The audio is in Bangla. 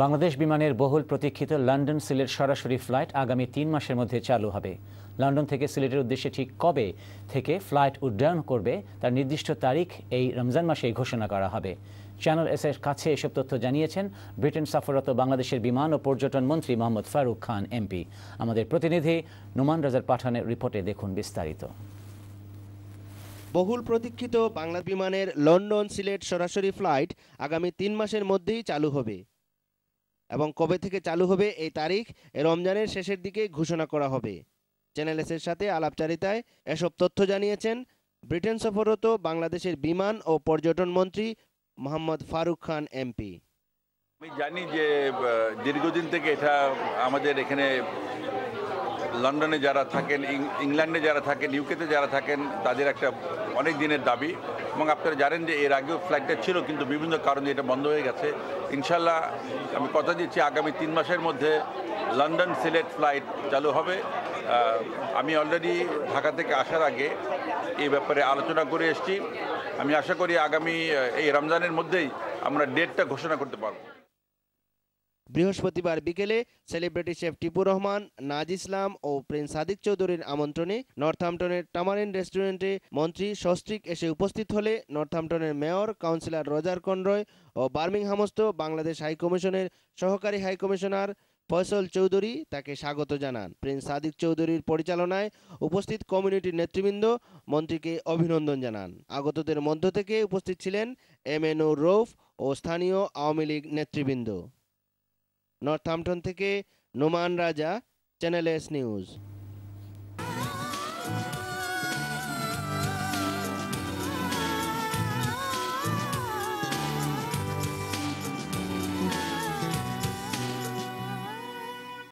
বাংলাদেশ বিমানের বহুল প্রতীক্ষিত লন্ডন সিলেট সরাসরি ফ্লাইট আগামী ৩ মাসের মধ্যে চালু হবে। লন্ডন থেকে সিলেটের উদ্দেশ্যে ঠিক কবে থেকে ফ্লাইট উড্ডয়ন করবে তার নির্দিষ্ট তারিখ এই রমজান মাসেই ঘোষণা করা হবে। চ্যানেল এস-এর কাছে এসব তথ্য জানিয়েছেন ব্রিটেন সফররত বাংলাদেশের বিমান ও পর্যটন মন্ত্রী মোহাম্মদ ফারুক খান এমপি। আমাদের প্রতিনিধি নোমান রাজার পাঠানের রিপোর্টে দেখুন বিস্তারিত। বহুল প্রতীক্ষিত বাংলা বিমানের লন্ডন সিলেট সরাসরি ফ্লাইট আগামী ৩ মাসের মধ্যেই চালু হবে এবং কবে থেকে চালু হবে এই তারিখ রমজানের শেষের দিকে ঘোষণা করা হবে। চ্যানেল এস-এর সাথে আলাপচারিতায় এসব তথ্য জানিয়েছেন ব্রিটেন সফররত বাংলাদেশের বিমান ও পর্যটন মন্ত্রী মোহাম্মদ ফারুক খান এমপি। আমি জানি যে দীর্ঘদিন থেকে এটা আমাদের এখানে লন্ডনে যারা থাকেন, ইংল্যান্ডে যারা থাকেন, ইউকেতে যারা থাকেন তাদের একটা অনেক দিনের দাবি এবং আপনারা জানেন যে এর আগেও ফ্লাইটটা ছিল কিন্তু বিভিন্ন কারণে এটা বন্ধ হয়ে গেছে। ইনশাল্লাহ আমি কথা দিচ্ছি আগামী 3 মাসের মধ্যে লন্ডন সিলেট ফ্লাইট চালু হবে। আমি অলরেডি ঢাকা থেকে আসার আগে এই ব্যাপারে আলোচনা করে এসেছি। আমি আশা করি আগামী এই রমজানের মধ্যেই আমরা ডেটটা ঘোষণা করতে পারব। বৃহস্পতিবার বিকেলে সেলিব্রিটি শেফ টিপুর রহমান, নাজ ইসলাম ও প্রিন্স সাদিক চৌধুরীর আমন্ত্রণে নর্থহ্যাম্পটনের টামারিন রেস্টুরেন্টে মন্ত্রী সস্ত্রীক এসে উপস্থিত হলে নর্থহ্যাম্পটনের মেয়র, কাউন্সিলর রজার কনরয় ও বার্মিংহামস্থ বাংলাদেশ হাইকমিশনের সহকারী হাইকমিশনার ফয়সল চৌধুরী তাকে স্বাগত জানান। প্রিন্স সাদিক চৌধুরীর পরিচালনায় উপস্থিত কমিউনিটির নেতৃবৃন্দ মন্ত্রীকে অভিনন্দন জানান। আগতদের মধ্য থেকে উপস্থিত ছিলেন এম.এ. নূর রৌফ ও স্থানীয় আওয়ামী লীগ নেতৃবৃন্দ। নর্থহ্যাম্পটন থেকে নোমান রাজা, চ্যানেল এস নিউজ।